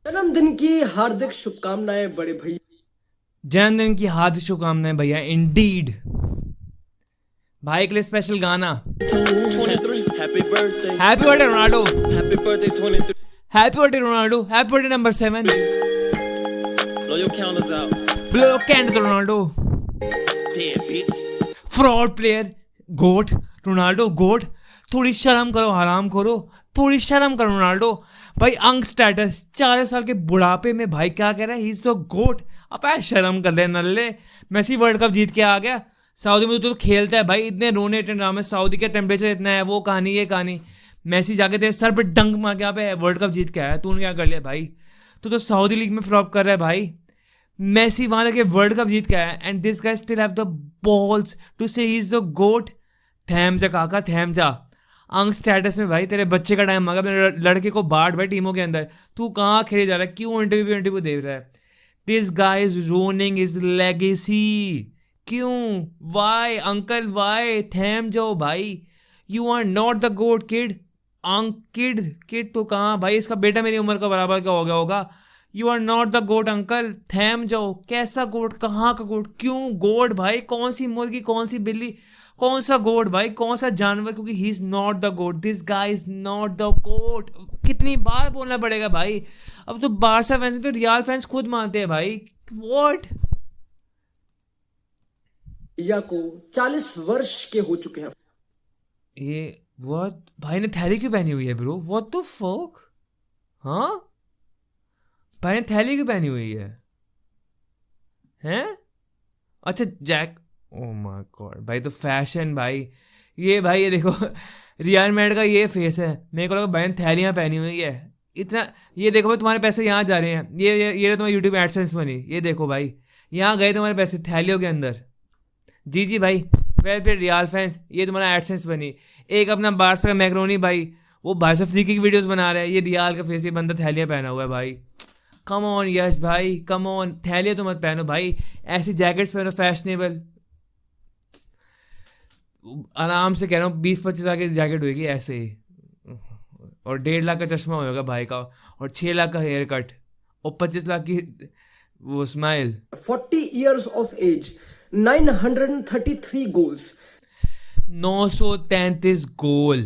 जन्मदिन की हार्दिक शुभकामनाएं बड़े भैया। जन्मदिन की हार्दिक शुभकामनाएं भैया। इंडीड भाई के लिए स्पेशल गाना। 23, happy birthday. Happy birthday Ronaldo, Happy birthday, 23. Happy birthday Ronaldo, happy birthday number 7। Blow your counters out. Blow candle Ronaldo, Dead bitch. Fraud player, GOAT Ronaldo, GOAT. थोड़ी शर्म करो हराम करो, थोड़ी शर्म करो रोनाल्डो। भाई अंग स्टेटस 40 साल के बुढ़ापे में भाई क्या कह रहा है, ही इज द गोट। अब शर्म कर ले नल्ले। मेसी वर्ल्ड कप जीत के आ गया, सऊदी में तो खेलता है भाई। इतने रोने ड्रामे, सऊदी का टेम्परेचर इतना है, वो कहानी ये कहानी। मेसी जाके तेरे सर पे डंक मार के यहाँ पे वर्ल्ड कप जीत के आया, तूने क्या कर लिया भाई? तू तो सऊदी लीग में फ्लॉप कर रहा है भाई। मेसी वहां जाके वर्ल्ड कप जीत के आया, and this guy still have the balls to say he is the गोट। थैम जा काका, थैम जा। अंग स्टेटस में भाई तेरे बच्चे का टाइम आ गया, अपने लड़के को बांट भाई टीमों के अंदर। तू कहाँ खेले जा रहा है? क्यों इंटरव्यू दे रहा है? This guy is ruining his legacy. क्यों? Why uncle, why? थैम जाओ भाई। You are not the GOAT kid. Kid kid तो कहाँ भाई, इसका बेटा मेरी उम्र का बराबर का हो गया होगा। You are not the GOAT uncle, थैम जाओ। कैसा गोट? कहाँ का गोट? क्यों गोट भाई? कौन सी मुर्गी, कौन सी बिल्ली, कौन सा गोट भाई, कौन सा जानवर? क्योंकि he is not the GOAT, this guy is not the GOAT. कितनी बार बोलना पड़ेगा भाई? अब तो बारसा फैंस तो रियल फैंस खुद मानते हैं भाई। वॉट? भैया को 40 वर्ष के हो चुके हैं। ये व्हाट? भाई ने थैली क्यों पहनी हुई है ब्रो? What the fuck? हाँ, भाई ने थैली क्यों पहनी हुई है? हैं? अच्छा जैक, ओ माय गॉड भाई, तो फैशन भाई। ये भाई ये देखो रियल मैड का ये फेस है। मेरे को लगा भाई ने थैलियाँ पहनी हुई है इतना। ये देखो भाई, तुम्हारे पैसे यहाँ जा रहे हैं। ये तुम्हारी यूट्यूब एडसेंस बनी, ये देखो भाई, यहाँ गए तुम्हारे पैसे थैलियों के अंदर। जी जी भाई, वेल फिर रियल फैंस, ये तुम्हारा एडसेंस बनी। एक अपना बारसा का मैक्रोनी भाई, वो भाई साहब फ्री की वीडियोस बना रहा है, ये रियल का फेस, ये बंदा थैलियाँ पहना हुआ है भाई। कम ऑन यश भाई, कम ऑन। थैलियाँ तो मत पहनो भाई, ऐसी जैकेट्स पहनो फैशनेबल। आराम से कह रहा हूँ 20-25 लाख की जैकेट होगी ऐसे ही, और 1.5 लाख का चश्मा होगा भाई का, और 6 लाख का हेयर कट, और 25 लाख की वो smile. 40 years of age, 933 goals। 933 goal.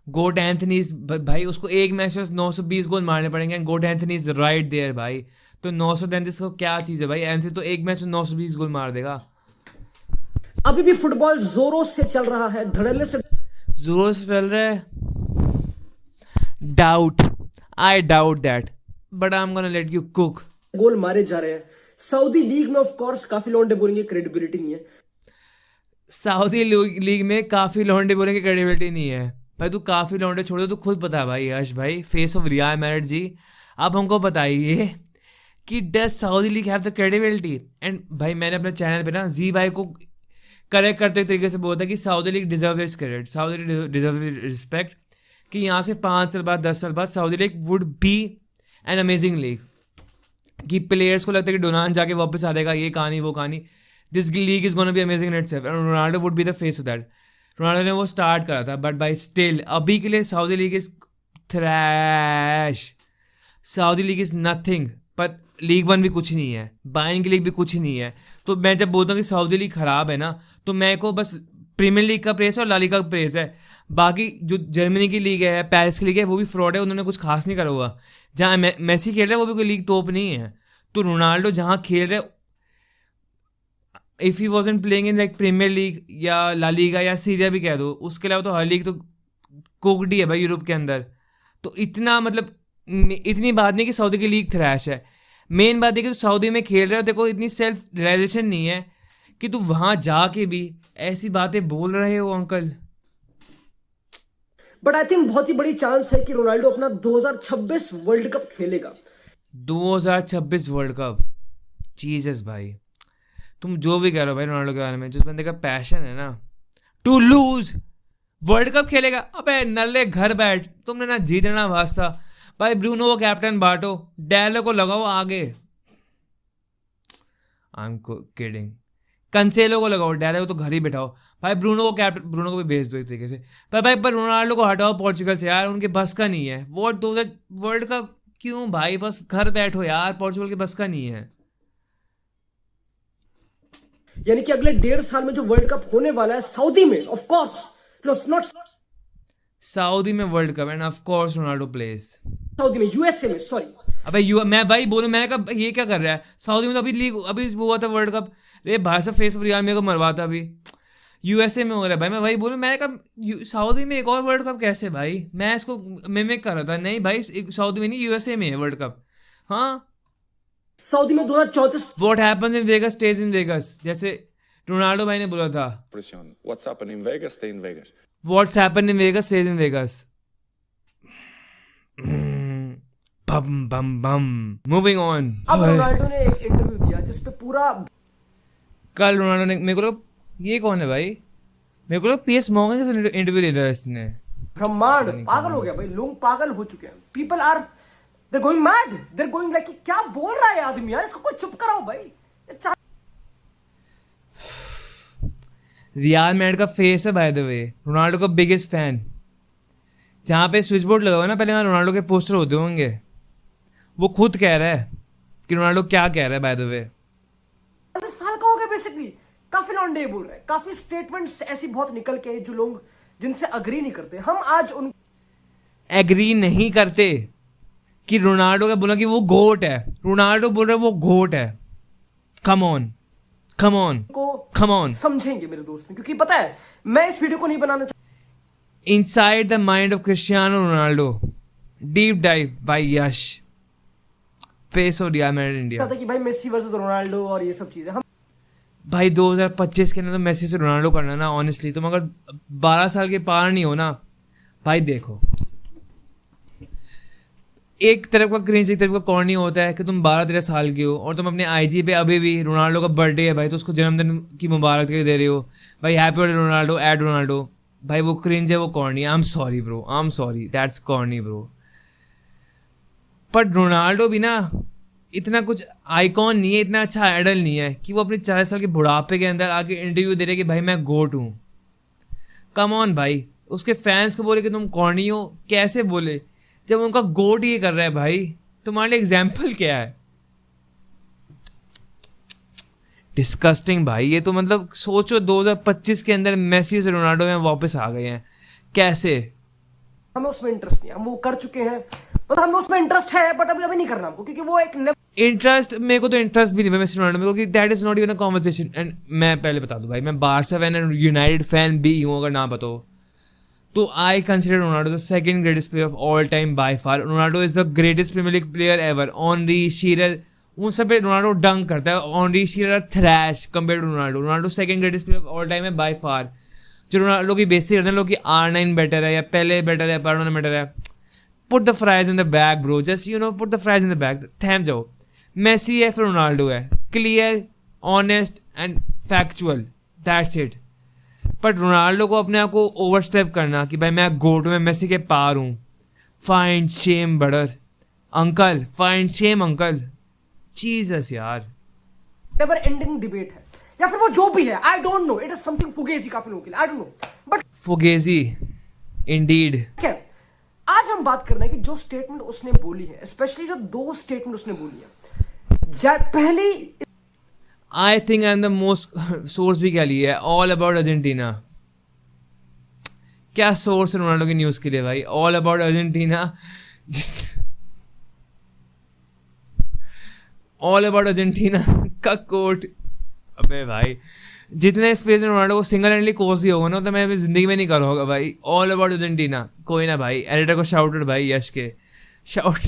Goat Anthony भाई, उसको एक मैच में 920 गोल मारने पड़ेंगे। Goat Anthony is right there भाई। तो 933 को क्या चीज़ है भाई? एंथनी तो एक मैच में 920 गोल मार देगा। अभी भी फुटबॉल जोरों से चल रहा है, धड़ल्ले से जोर से चल रहा है। Doubt, I doubt that, but I am gonna let you cook. Goal मारे जा रहे हैं। सऊदी लीग में ऑफ कोर्स काफी लौंडे बोलेंगे क्रेडिबिलिटी नहीं है। सऊदी लीग में काफ़ी लौंडे बोलने की क्रेडिबिलिटी नहीं है भाई। तू काफ़ी लौंडे छोड़ दो, तू खुद पता है भाई यश भाई, फेस ऑफ रियल मैरिड जी। अब हमको बताइए कि does Saudi league have the credibility? And भाई मैंने अपने चैनल पे ना जी भाई को करेक्ट करते हुए तरीके से बोला था कि Saudi league deserve it's credit, Saudi league deserve respect. कि यहाँ से 5 साल बाद, 10 साल बाद Saudi league would be an amazing league. कि प्लेयर्स को लगता है कि डोनाल्ड जाके वापस आ जाएगा, ये कहानी वो कहानी। This league is gonna be amazing in itself, and Ronaldo would be the face of that. Ronaldo ने वो स्टार्ट करा था, बट बाई स्टिल अभी के लिए Saudi league is trash. Saudi league is nothing. पर लीग वन भी कुछ नहीं है, बाइन की लीग भी कुछ नहीं है। तो मैं जब बोलता हूँ कि सऊदी लीग खराब है ना, तो मेरे को बस प्रीमियर लीग का प्रेस है और ला लीगा का प्रेस है। बाकी जो जर्मनी की लीग है, पेरिस की लीग है, वो भी फ्रॉड है, उन्होंने कुछ खास नहीं करा हुआ। जहाँ मेसी खेल रहा है वो भी कोई लीग तोप नहीं है। तो रोनाल्डो जहाँ खेल रहे, if he wasn't playing in like premier league या ला लीगा या सीरिया भी कह दो, उसके अलावा तो हर लीग तो कोगडी है भाई यूरोप के अंदर। तो इतना मतलब इतनी बात नहीं कि सऊदी की लीग थ्रैश है। मेन बात है कि तू सऊदी में खेल रहे हो, देखो इतनी सेल्फ रियलाइजेशन नहीं है कि तू वहां जाके भी ऐसी बातें बोल रहे हो अंकल। बट आई थिंक बहुत ही बड़ी चांस है कि रोनाल्डो अपना 2026 वर्ल्ड कप खेलेगा। 2026 वर्ल्ड कप? जीसस भाई, तुम जो भी कह रहे हो भाई रोनाल्डो के बारे में, जिस बंदे का पैशन है ना टू लूज, वर्ल्ड कप खेलेगा? अबे नल्ले घर बैठ, तुमने ना जीतना ना वास्ता भाई। ब्रूनो को कैप्टन बांटो, डैलो को लगाओ आगे। I am kidding. कंसेलो को लगाओ, डैलो को तो घर ही बिठाओ भाई ब्रूनो को भी भेज दो एक तरीके से। पर रोनाल्डो को हटाओ पोर्चुगल से यार, उनके बस का नहीं है वो 2000 वर्ल्ड कप। क्यों भाई, बस घर बैठो यार, पोर्चुगल के बस का नहीं है। यानी कि अगले 1.5 साल में जो वर्ल्ड कप होने वाला है सऊदी में, ऑफ कोर्स नॉट सऊदी में world cup, and of course Ronaldo plays. Saudi में, यूएसए में, सॉरी। अबे मैं भाई बोलूं, मैंने कहा ये क्या कर रहा है सऊदी में, तो अभी वो हुआ था वर्ल्ड कप। रे भाई साहब फेस ऑफ रियल मेरे को मरवाता अभी। यूएसए में हो रहा है भाई, मैं भाई बोलूं, मैंने कहा सऊदी में एक और वर्ल्ड कप कैसे भाई, मैं इसको मिमिक कर रहा था। नहीं भाई सऊदी में नहीं, यूएसए में है वर्ल्ड कप। हाँ, सऊदी में 2034। What happens in Vegas stage in Vegas, जैसे रोनाल्डो भाई ने बोला था, What's happened in Vegas, stay in Vegas. What's happened in Vegas stage in Vegas. Bomb bomb bomb. Moving on. अब रोनाल्डो ने एक इंटरव्यू दिया जिसपे पूरा कल रोनाल्डो ने, मेरे को लगा ये कौन है भाई, मेरे को लगा पीएस मॉर्गन के साथ इंटरव्यू ले रहा है इसने। ब्रह्मांड पागल हो गया भाई, लोग पागल हो चुके हैं। People are they're going mad, they're going like क्या बोल रहा है आदमी यार, इसको कोई चुप कराओ भाई। रियाल मैड का फेस है बाय द वे, रोनाल्डो का बिगेस्ट फैन। जहाँ पे स्विच बोर्ड लगा हुआ ना, पहले वहाँ रोनाल्डो के पोस्टर होते होंगे। वो खुद कह रहा है कि रोनाल्डो क्या कह रहा है बाय द वे। 40 साल का हो गया बेसिकली, काफी लॉन्डे बोल रहे हैं, काफी स्टेटमेंट्स ऐसी बहुत निकल के जो लोग जिनसे अग्री नहीं करते, हम आज उन एग्री नहीं करते कि रोनाल्डो का बोला कि वो गोट है, रोनाल्डो बोल रहा है वो गोट है। कम ऑन को समझेंगे मेरे दोस्त, क्योंकि पता है मैं इस वीडियो को नहीं बनाना चाहता। Inside the mind of Cristiano Ronaldo, deep dive by Yash, face of Real Madrid India. कि भाई मेसी वर्सेस रोनाल्डो और ये सब चीजें हम भाई 2025 के अंदर तो मेसी से रोनाल्डो करना ना, ऑनेस्टली तुम अगर 12 साल के पार नहीं हो ना भाई, देखो एक तरफ का क्रिंज एक तरफ का कॉर्नी होता है कि तुम 12-13 साल के हो और तुम अपने आईजी पे अभी भी रोनाल्डो का बर्थडे है भाई तो उसको जन्मदिन की मुबारक दे रहे हो भाई, happy birthday Ronaldo at Ronaldo. भाई वो क्रिंज है, वो corny. I am sorry bro, I am sorry, that's corny bro. पर रोनाल्डो भी ना इतना कुछ आइकॉन नहीं है, इतना अच्छा आइडल नहीं है कि वो अपने 40 साल के बुढ़ापे के अंदर आके इंटरव्यू दे रहे कि भाई मैं गोट हूँ। कम ऑन भाई, उसके फैंस को बोले कि तुम कॉर्नी हो, कैसे बोले जब उनका गोट ये कर रहा है भाई, तुम्हारे लिए एग्जाम्पल क्या है? डिस्कस्टिंग भाई, ये तो मतलब सोचो 2025 के अंदर मेसी से रोनाल्डो में वापस आ गए हैं, कैसे? हमें उसमें इंटरेस्ट नहीं, हम वो कर चुके हैं, पर हमें उसमें इंटरेस्ट है बट अभी नहीं करना हमको, क्योंकि वो एक इंटरेस्ट, मेरे को तो इंटरेस्ट भी नहीं है मेसी रोनाल्डो में, क्योंकि that is not even a conversation. And मैं पहले बता दूं भाई, मैं Barca fan and United fan भी हूँ, अगर ना पता हो तो I consider Ronaldo the second greatest player of all time by far. Ronaldo is the greatest Premier League player ever. Henry Shearer, उन सब पे रोनाल्डो डंक करता है। Henry Shearer thrash compare to Ronaldo. Ronaldo second greatest player of all time है by far. जो Ronaldo की बेइज्जती करते हैं लोग कि R9 बेटर है या पहले बेटर है, R1 बेटर है। Put the fries in the bag bro, just you know, put the fries in the bag, थैम जाओ। मेसी है फिर रोनाल्डो है, clear, honest and factual, that's it. But Ronaldo को अपने आप को ओवरस्टेप करना कि भाई मैं गोट हूँ, मैं मेसी के पार हूँ, find shame brother, uncle, find shame uncle, Jesus यार। नेवर एंडिंग डिबेट है, या फिर वो जो भी है, I don't know, it is something fugazi काफी लोगों के लिए, I don't know, but fugazi indeed. क्या आज हम बात कर रहे हैं कि जो स्टेटमेंट उसने बोली है, स्पेशली जो 2 स्टेटमेंट उसने बोली है, पहली I think I am the most, source भी क्या लिया है, ऑल अबाउट अर्जेंटीना। क्या सोर्स है रोनाल्डो की न्यूज के लिए भाई, all about Argentina, all about Argentina का कोट। अबे भाई जितने स्पेस में रोनाल्डो को सिंगल हैंडली कोर्स दिया होगा ना, तो मैं जिंदगी में नहीं कर होगा भाई। ऑल अबाउट अर्जेंटीना, कोई ना भाई, एडिटर को शाउट आउट भाई, यश के शाउट।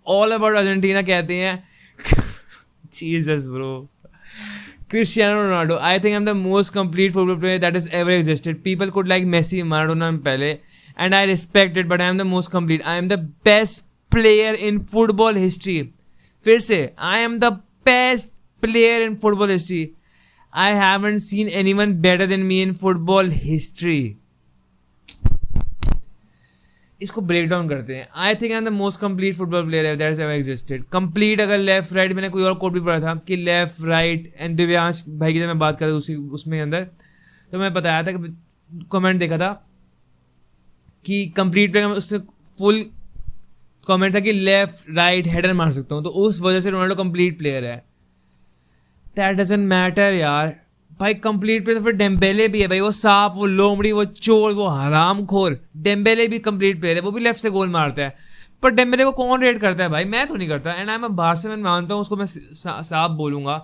ऑल अबाउट अर्जेंटीना कहते हैं। Jesus bro, Cristiano Ronaldo, I think I'm the most complete football player that has ever existed. People could like Messi, Maradona and Pele, and I respect it, but I am the most complete. I am the best player in football history. फिर से, I am the best player in football history. I haven't seen anyone better than me in football history. इसको break down करते हैं। I think I am the most complete football player that has ever existed. Complete, अगर left right, मैंने कोई और code भी पढ़ा था कि लेफ्ट राइट एंड दिव्यांश भाई की जब मैं बात कर रहा उसी उसमें अंदर, तो मैं बताया था कि कमेंट देखा था कि कंप्लीट प्लेयर, उससे फुल कमेंट था कि लेफ्ट राइट हेडर मार सकता हूँ, तो उस वजह से रोनाल्डो कंप्लीट प्लेयर है। दैट डजंट मैटर यार भाई, कंप्लीट प्लेयर तो फिर डेम्बेले भी है भाई, वो सांप, वो लोमड़ी, वो चोर, वो हरामखोर, डेम्बेले भी कंप्लीट प्लेयर है, वो भी लेफ्ट से गोल मारता है। पर डेम्बेले को कौन रेट करता है भाई? मैं तो नहीं करता, एंड आई एम बार्सिलोना मानता हूँ उसको, मैं साफ बोलूंगा।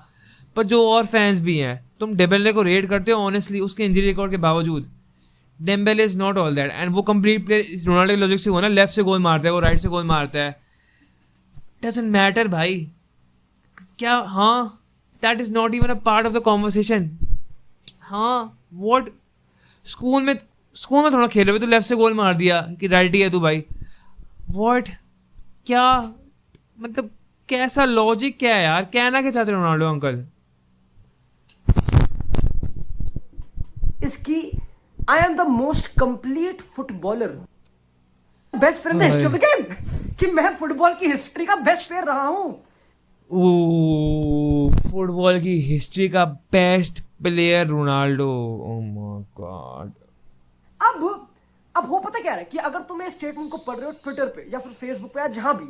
पर जो और फैंस भी हैं, तुम डेम्बेले को रेट करते हो ऑनेस्टली उसके इंजरी रिकॉर्ड के बावजूद? Dembélé is not all that, and वो कंप्लीट प्लेयर रोनाल्डो के लॉजिक से हुआ ना, लेफ्ट से गोल मारता है, वो राइट से गोल मारता है। डजंट मैटर भाई क्या? हाँ, that is not even a part of the conversation. हाँ वॉट, स्कूल में थोड़ा खेले हुए तो लेफ्ट से गोल मार दिया कि राइट ही है तू भाई। वॉट, क्या मतलब, कैसा लॉजिक क्या है यार? कहना क्या चाहते रोनाल्डो अंकल? इसकी आई am the most complete footballer, best player in the history of the game, कि मैं फुटबॉल की हिस्ट्री का बेस्ट प्लेयर रहा हूं। फुटबॉल की हिस्ट्री का best player Ronaldo, oh my God. अब हो पता क्या है कि अगर तुम इस स्टेटमेंट को पढ़ रहे हो ट्विटर पे या फिर फेसबुक पे या जहां भी,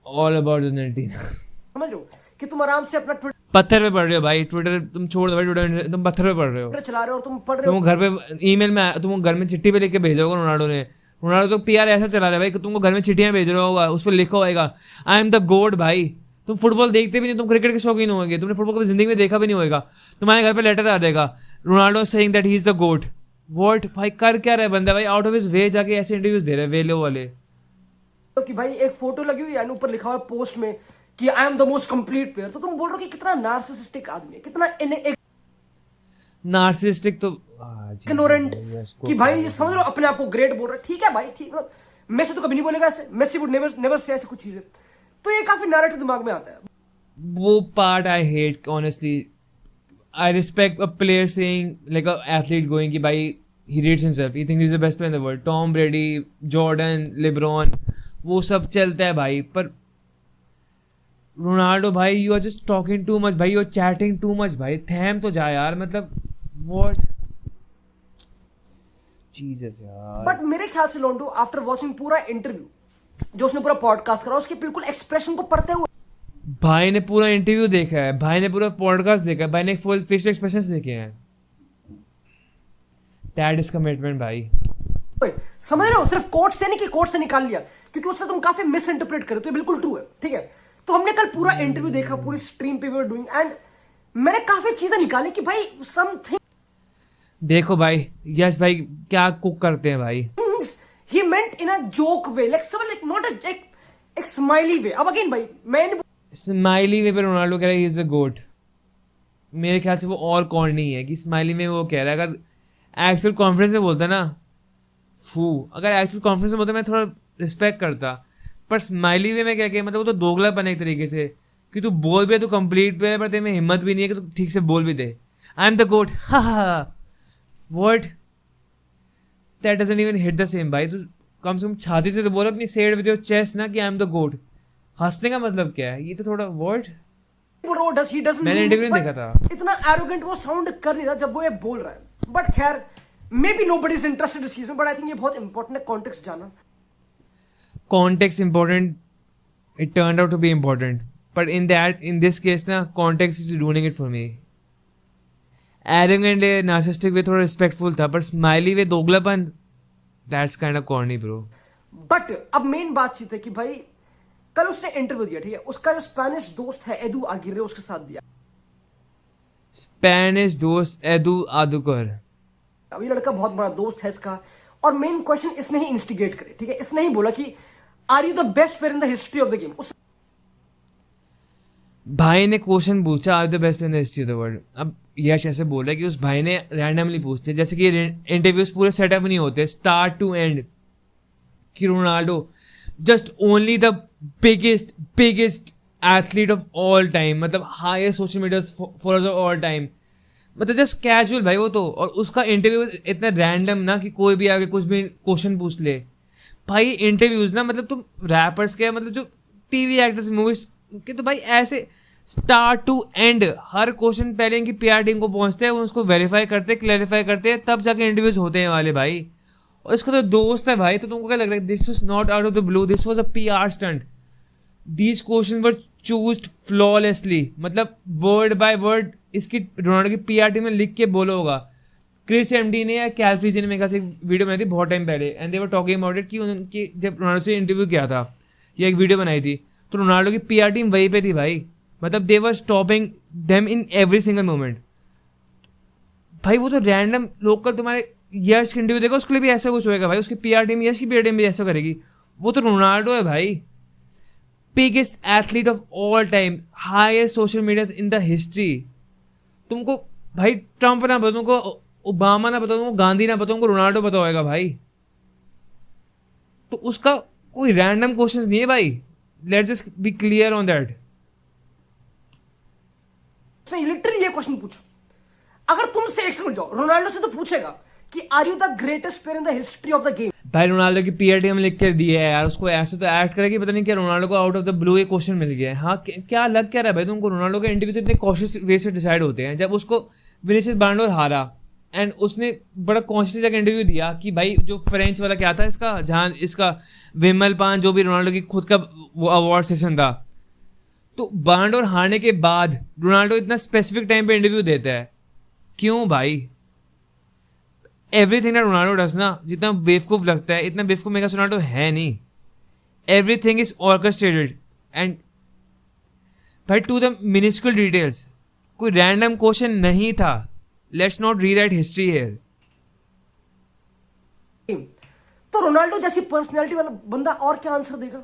ऑल अबाउट द 19 समझ रहे हो कि तुम आराम से अपना ट्विटर पत्थर पे पढ़ रहे हो भाई, ट्विटर तुम छोड़ दो भाई, ट्विटर तुम पत्थर पे पढ़ रहे हो। चला रहे हो और तुम पढ़ रहे हो। तुम घर पे ईमेल में तुम घर में चिट्ठी पे लिख के भेजा होगा रोनाल्डो ने। रोनाल्डो तो पीआर ऐसा चला रहा है भाई कि तुमको घर में चिट्ठियां भेज रहा होगा, उस पर लिखा होगा आई एम द गोड। भाई तुम फुटबॉल देखते भी नहीं, तुम क्रिकेट के शौकीन होंगे, तुमने फुटबॉल कभी जिंदगी में देखा भी नहीं होगा, तुम्हारे घर पे लेटर आ जाएगा Ronaldo saying that he is the goat. What भाई, कर क्या रहा है बंदा भाई? आउट ऑफ हिज वे जाके ऐसे इंटरव्यूज दे रहे हैं वेलो वाले। कि भाई एक फोटो लगी हुई है ऊपर लिखा हुआ है पोस्ट में कि I am the most complete player, तो तुम बोल रहे हो कि कितना नार्सिसिस्टिक आदमी है, कितना नार्सिसिस्टिक तो इग्नोरेंट, कि भाई समझ लो अपने आप को ग्रेट बोल रहा है। ठीक है भाई, ठीक है, मेसी तो कभी नहीं बोलेगा ऐसे, मेसी वुड नेवर से ऐसी कुछ चीजें, तो ये काफी नैरेटिव दिमाग में आता है। वो part I hate honestly. I respect a player saying like a athlete going कि भाई he rates himself, he thinks he is the best player in the world, Tom Brady, Jordan, LeBron, वो सब चलता है भाई। पर रोनाल्डो भाई, you are just talking too much भाई, you are chatting too much भाई, थैम तो जा यार, मतलब व्हाट, जीसस यार। बट मेरे ख्याल से लोंडो आफ्टर वॉचिंग पूरा इंटरव्यू जो उसने पूरा पॉडकास्ट करा, उसके बिल्कुल एक्सप्रेशन को पढ़ते हुए, भाई ने पूरा इंटरव्यू देखा है, भाई ने पूरा पॉडकास्ट देखा है, भाई ने फुल फेशियल एक्सप्रेशंस देखे हैं। दैट इज कमिटमेंट भाई। समझ रहे हो, सिर्फ कोर्ट से नहीं कि कोर्ट से निकाल लिया, क्योंकि उससे तुम काफी मिस इंटरप्रेट कर रहे हो, तो ये बिल्कुल ट्रू है। ठीक है, तो हमने कल पूरा इंटरव्यू देखा, पूरी स्ट्रीम पे वी वर डूइंग, एंड मैंने काफी चीजें निकाली कि भाई समथिंग देखो भाई, यस भाई क्या कुक करते हैं भाई। he meant in a joke way, like not एक स्माइली वे। अब अगेन भाई मैं नहीं स्माइली वे पे रोनाल्डो कह रहा है ही इज द गोट। मेरे ख्याल से वो और कौन नहीं है कि स्माइली में वो कह रहा है। अगर एक्चुअल कॉन्फ्रेंस में बोलता ना, अगर एक्चुअल कॉन्फ्रेंस में बोलता मैं थोड़ा रिस्पेक्ट करता, पर स्माइली वे में क्या क्या मतलब, वो तो दोगलापन है एक तरीके से कि तू बोल भी है, तू कंप्लीट पे है, पर तेरे में हिम्मत भी नहीं है कि तू ठीक से बोल भी दे आई एम द गोट। हा what, that doesn't even hit the same भाई। तू कम से कम छाती से तो बोल अपनी, सेड विद योर चेस्ट ना कि आई एम द गोट। हंसने का मतलब क्या है? ये तो थोड़ा वर्ड मैंने इंटरव्यू नहीं देखा था। इतना एरोगेंट वो साउंड कर नहीं रहा जब वो ये बोल रहा है। बट खैर, may be nobody is interested इस चीज में, बट आई थिंक ये बहुत इंपॉर्टेंट है कॉन्टेक्स्ट जाना। Context important, it turned out to be important, but in this case ना context is ruining it for me. Arrogant way, narcissistic way थोड़ा respectful था, पर smiley way दोगलापन, that's kind of corny bro. But अब main बातचीत है कि भाई कल उसने इंटरव्यू दिया, ठीक है, उसका जो स्पेनिश दोस्त है एडू आगिरे उसके साथ दिया। स्पेनिश दोस्त एडू आदुकर, अब ये लड़का बहुत बड़ा दोस्त है इसका, और मेन क्वेश्चन इसने ही इंस्टिगेट करे। ठीक है, इसने ही बोला कि are you the best player in the history of the game. भाई ने क्वेश्चन पूछा are the best player in the history of the world. अब यश ऐसे बोल रहा है कि उस भाई ने रैंडमली पूछते, जैसे कि इंटरव्यूज पूरे सेटअप नहीं होते स्टार्ट टू एंड कि Ronaldo just only the biggest athlete of all time, मतलब highest social media followers of all time, मतलब जस्ट कैजुअल भाई वो तो। और उसका इंटरव्यू इतना रैंडम ना कि कोई भी आगे कुछ भी क्वेश्चन पूछ ले। भाई इंटरव्यूज ना, मतलब तुम रैपर्स के, मतलब जो टीवी एक्टर्स मूवीज के, तो भाई ऐसे स्टार्ट टू एंड हर क्वेश्चन पहले इनकी पीआर टीम को पहुंचते हैं, वो उसको वेरीफाई करते हैं, क्लैरिफाई करते हैं, तब जाके इंटरव्यूज होते हैं वाले भाई। और इसका तो दोस्त है भाई, तो तुमको क्या लग रहा है this was not out of the blue, this was a PR stunt. These question were choosed flawlessly, मतलब वर्ड बाय वर्ड इसकी रोनाल्डो की पीआर टीम में लिख के बोला होगा। क्रिस एमडी ने या कैल्फ्रीजी ने मेरे ख्याल से एक वीडियो बनाई थी बहुत टाइम पहले, and they were talking about it कि उनकी जब रोनाल्डो से इंटरव्यू किया था या एक वीडियो बनाई थी, तो रोनाल्डो की पीआर टीम वहीं पे थी भाई, मतलब they were stopping them in every single moment. भाई वो तो रैंडम लोकल तुम्हारे यश की इंटरव्यू देखो, उसके लिए भी ऐसा कुछ होएगा भाई, उसकी पीआर टीम यश की पीआर टीम भी ऐसा करेगी। वो तो रोनाल्डो है भाई, biggest athlete of all time, highest social media in the history. तुमको भाई ट्रंप ना बताओ, तुमको ओबामा ना बताओ, तुमको गांधी ना बताओ, तुमको रोनाल्डो पता होएगा भाई। तो उसका कोई रैंडम क्वेश्चंस नहीं है भाई, let's just be clear on that. उसने लिटरली ये क्वेश्चन पूछा, अगर तुम से एक सेकंड जाओ, रोनाल्डो से तो पूछेगा कि are you the greatest player in the history of the game. भाई रोनाल्डो की पीआर टीम लिख के दी है यार, उसको ऐसे तो ऐड करेगी, पता नहीं क्या रोनाल्डो को आउट ऑफ द ब्लू ये क्वेश्चन मिल गया है। हाँ क्या लग क्या रहा है भाई तुमको, रोनाल्डो के इंटरव्यू इतने कॉशियस वे से डिसाइड होते हैं। जब उसको विनीसियस बांडोर हारा एंड उसने बड़ा कॉन्शियस जाकर इंटरव्यू दिया कि भाई जो फ्रेंच वाला क्या था इसका, जहाँ इसका विमल पान जो भी रोनाल्डो की खुद का वो अवार्ड सेशन था, तो बांडोर हारने के बाद रोनाल्डो इतना स्पेसिफिक टाइम पे इंटरव्यू देता है क्यों भाई? एवरीथिंग दैट रोनाल्डो डज ना, जितना बेवकूफ लगता है इतना बेवकूफ मेगा रोनाल्डो है नहीं। एवरीथिंग इज ऑर्केस्ट्रेटेड एंड भाई टू द मिनिस्कुल डिटेल्स। कोई रैंडम क्वेश्चन नहीं था। Let's not rewrite history here. तो रोनाल्डो जैसी पर्सनैलिटी वाला बंदा और क्या आंसर देगा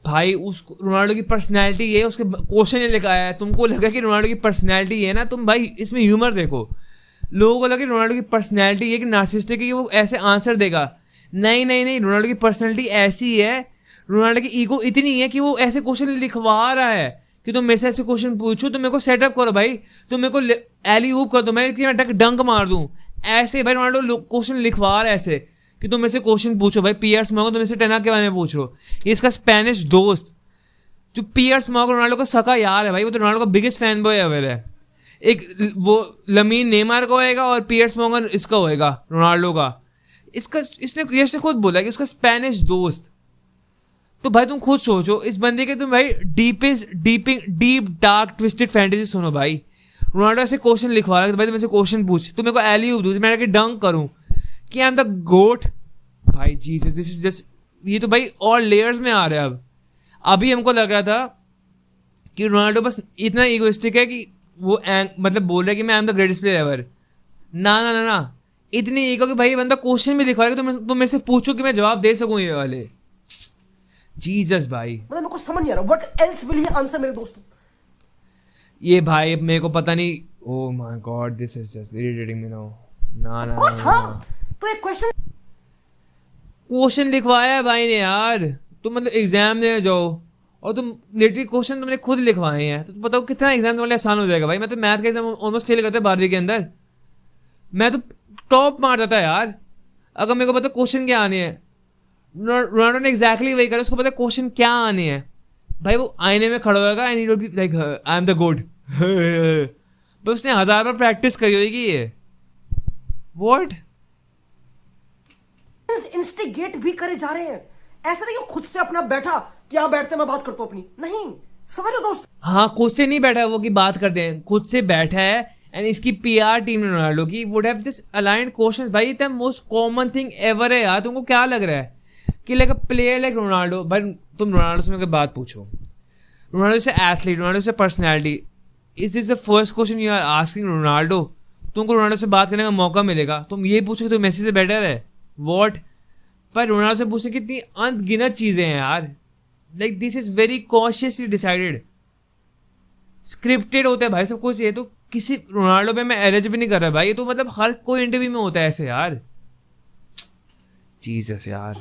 भाई? उस रोनाल्डो की पर्सनैलिटी ये, उसके क्वेश्चन ये लिखा है, तुमको लगा कि रोनाल्डो की पर्सनैलिटी ये ना, तुम भाई इसमें ह्यूमर देखो। लोगों को लगा कि रोनाल्डो की पर्सनैलिटी ये कि नार्सिसिस्टिक है कि वो ऐसे आंसर देगा। नहीं नहीं नहीं, रोनाल्डो की पर्सनैलिटी ऐसी है, रोनाल्डो की ईगो इतनी है कि वो ऐसे क्वेश्चन लिखवा रहा है कि तुम मेरे से ऐसे क्वेश्चन पूछो, तुम मेरे को सेटअप करो भाई, तुम मेरे को एली ऊप कर दो, मैं डंक मार दूं। ऐसे भाई रोनाल्डो क्वेश्चन लिखवा रहा है ऐसे कि तुम मेरे से क्वेश्चन पूछो भाई। पियर्स मॉर्गन तुम मेरे से टेना के बारे में पूछो। ये इसका स्पेनिश दोस्त जो पियर्स मॉर्गन रोनाल्डो का सका यार है भाई, वो तो रोनाल्डो का बिगेस्ट फैन बॉय एवर है। एक वो लमीन नेमार का होएगा और पियर्स मॉर्गन इसका होएगा रोनाल्डो का। इसका इसने यश ने खुद बोला कि उसका स्पेनिश दोस्त। तो भाई तुम खुद सोचो इस बंदे के, तुम भाई डीप डार्क ट्विस्टेड फैंटेसी सुनो भाई। रोनाल्डो ऐसे क्वेश्चन लिखवा रहा है, भाई तुम ऐसे क्वेश्चन पूछ, तुम मेरे को एली ऊप दूँ, मैं डंक करूँ कि आई एम द गोट। भाई जीसस, दिस इज जस्ट, ये तो भाई और लेयर्स में आ रहा है। अब अभी हमको लग रहा था कि रोनाल्डो बस इतना ईगोइस्टिक है कि वो मतलब बोल रहा है कि मैं आई am the greatest player ever. ना ना ना ना, इतनी ईगो कि भाई ये बंदा क्वेश्चन भी लिखवा रहा है तो तुम मेरे से पूछो कि मैं जवाब दे सकूं ये वाले। जीसस भाई, मतलब मेरे को समझ नहीं आ रहा what else will he answer मेरे दोस्त। ये भाई मेरे को पता नहीं। Oh my God, this is just irritating me now. ना ना, कोर्स हाँ, तो एक क्वेश्चन लिखवाया है भाई ने यार। तुम मतलब एग्जाम देने जाओ और तुम लिटरली क्वेश्चन तुमने खुद लिखवाए हैं, तो बताओ कितना एग्जाम वाले आसान हो जाएगा भाई। मैं तो मैथ का एग्जाम ऑलमोस्ट फेल करता 12वीं के अंदर, मैं तो टॉप मार जाता यार अगर मेरे को पता क्वेश्चन क्या आने हैं। रोनाल्डो ने एग्जैक्टली वही करा, उसको पता क्वेश्चन क्या आने हैं भाई। वो आईने में खड़ा होगा and he will be like I am the गोड। बस उसने 1000 बार प्रैक्टिस करी होगी ये। व्हाट? इंस्टिगेट भी करे जा रहे हैं, ऐसा नहीं कि खुद से अपना बैठा कि यहाँ बैठते मैं बात करता हूँ अपनी, नहीं समझो दोस्त। हाँ, खुद से नहीं बैठा है वो कि बात करते हैं, खुद से बैठा है एंड इसकी पीआर टीम ने रोनाल्डो की would have just aligned questions. भाई इतना मोस्ट कॉमन थिंग एवर है यार। तुमको क्या लग रहा है कि like a player like Ronaldo, भाई तुम रोनाल्डो से मेरे बात पूछो, रोनाल्डो से एथलीट, रोनाल्डो से personality, is is the first question you are asking Ronaldo? तुमको रोनाल्डो से बात करने का मौका मिलेगा, तुम ये पूछो कि तो मेसी से बेटर है? वॉट? पर रोनाल्डो से पूछने कितनी अनगिनत चीज़ें हैं यार। Like this is very consciously decided, scripted होता है भाई सब कुछ। ये तो किसी रोनाल्डो पे मैं एरेज भी नहीं कर रहा भाई, ये तो मतलब हर कोई इंटरव्यू में होता है ऐसे यार। जीसस यार,